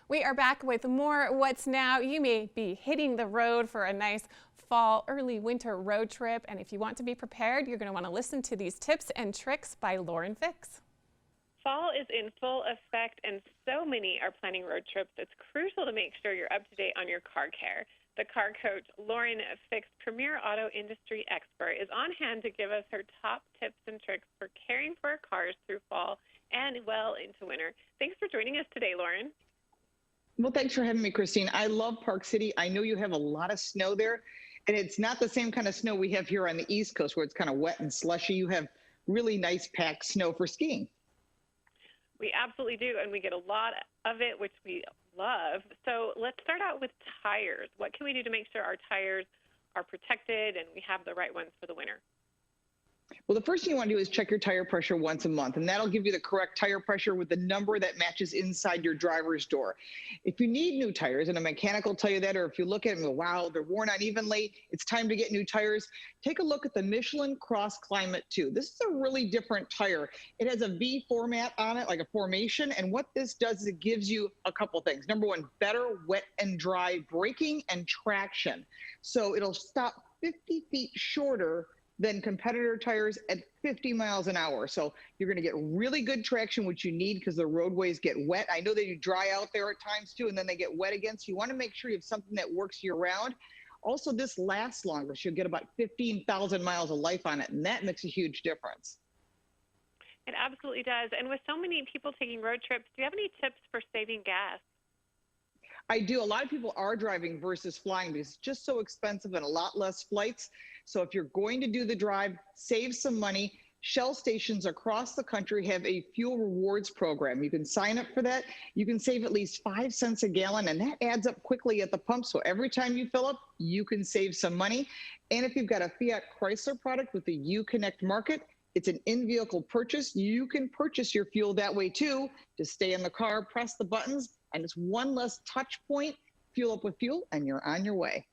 We are back with more What's Now. You may be hitting the road for a nice fall, early winter road trip. And if you want to be prepared, you're going to want to listen to these tips and tricks by Lauren Fix. Fall is in full effect, and so many are planning road trips. It's crucial to make sure you're up to date on your car care. The car coach, Lauren Fix, premier auto industry expert, is on hand to give us her top tips and tricks for caring for our cars through fall and well into winter. Thanks for joining us today, Lauren. Well, thanks for having me, Christine. I love Park City. I know you have a lot of snow there, and it's not the same kind of snow we have here on the East Coast where it's kind of wet and slushy. You have really nice packed snow for skiing. We absolutely do, and we get a lot of it, which we love. So let's start out with tires. What can we do to make sure our tires are protected and we have the right ones for the winter? Well, the first thing you want to do is check your tire pressure once a month, and that'll give you the correct tire pressure with the number that matches inside your driver's door. If you need new tires, and a mechanic will tell you that, or if you look at them and go, wow, they're worn unevenly, it's time to get new tires, take a look at the Michelin Cross Climate 2. This is a really different tire. It has a V format on it, like a formation, and what this does is it gives you a couple things. Number one, better wet and dry braking and traction. So it'll stop 50 feet shorter than competitor tires at 50 miles an hour. So you're going to get really good traction, which you need because the roadways get wet. I know that you dry out there at times too, and then they get wet again. So you want to make sure you have something that works year round. Also, this lasts longer. So you'll get about 15,000 miles of life on it, and that makes a huge difference. It absolutely does. And with so many people taking road trips, do you have any tips for saving gas? I do. A lot of people are driving versus flying because it's just so expensive and a lot less flights. So if you're going to do the drive, save some money. Shell stations across the country have a fuel rewards program. You can sign up for that. You can save at least 5 cents a gallon, and that adds up quickly at the pump. So every time you fill up, you can save some money. And if you've got a Fiat Chrysler product with the Uconnect market, it's an in-vehicle purchase. You can purchase your fuel that way too. Just stay in the car, press the buttons, and it's one less touch point. Fuel up with fuel, and you're on your way.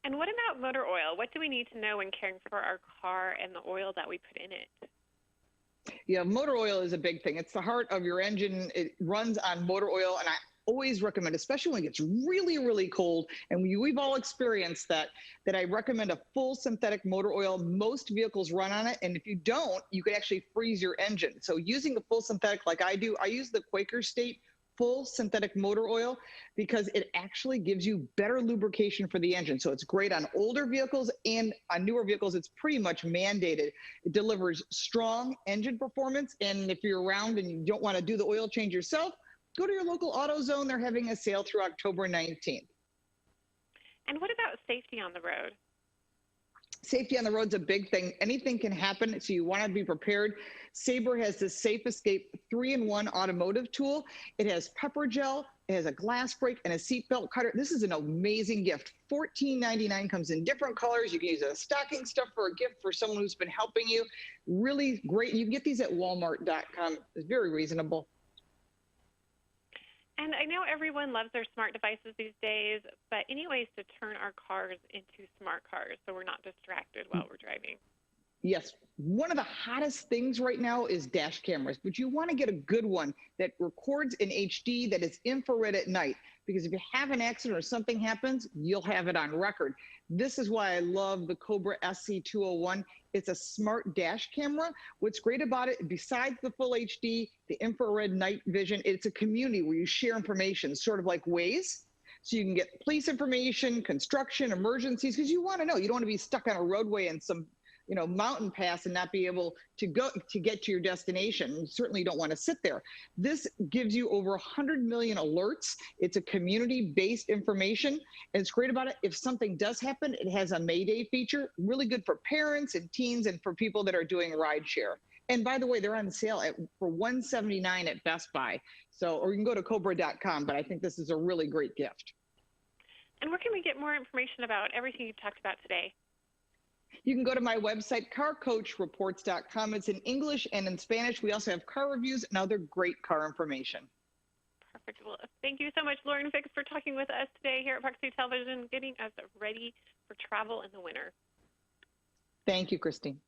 And what about motor oil? What do we need to know when caring for our car and the oil that we put in it? Yeah, motor oil is a big thing. It's the heart of your engine. It runs on motor oil, and I always recommend, especially when it gets really, really cold, and we've all experienced that I recommend a full synthetic motor oil. Most vehicles run on it, and if you don't, you can actually freeze your engine. So using the full synthetic like I do, I use the Quaker State full synthetic motor oil because it actually gives you better lubrication for the engine. So it's great on older vehicles, and on newer vehicles, it's pretty much mandated. It delivers strong engine performance. And if you're around and you don't want to do the oil change yourself, go to your local AutoZone. They're having a sale through October 19th. And what about safety on the road? Safety on the road's a big thing. Anything can happen, so you want to be prepared. Sabre has the Safe Escape 3-in-1 automotive tool. It has pepper gel, it has a glass brake, and a seatbelt cutter. This is an amazing gift. $14.99, comes in different colors. You can use it as stocking stuff for a gift for someone who's been helping you. Really great. You can get these at walmart.com. It's very reasonable. And I know everyone loves their smart devices these days, but any ways to turn our cars into smart cars so we're not distracted while we're driving? Yes, one of the hottest things right now is dash cameras, but you want to get a good one that records in HD, that is infrared at night, because if you have an accident or something happens, you'll have it on record. This is why I love the Cobra SC201. It's a smart dash camera. What's great about it, besides the full HD, the infrared night vision, it's a community where you share information, sort of like Waze. So you can get police information, construction, emergencies, because you want to know. You don't want to be stuck on a roadway in some mountain pass and not be able to get to your destination. You certainly don't want to sit there. This gives you over 100 million alerts. It's a community-based information, and it's great about it. If something does happen, it has a Mayday feature, really good for parents and teens and for people that are doing rideshare. And by the way, they're on sale for $179 at Best Buy. So, or you can go to Cobra.com, but I think this is a really great gift. And where can we get more information about everything you've talked about today? You can go to my website, carcoachreports.com. It's in English and in Spanish. We also have car reviews and other great car information. Perfect. Well, thank you so much, Lauren Fix, for talking with us today here at Park City Television, getting us ready for travel in the winter. Thank you, Christine.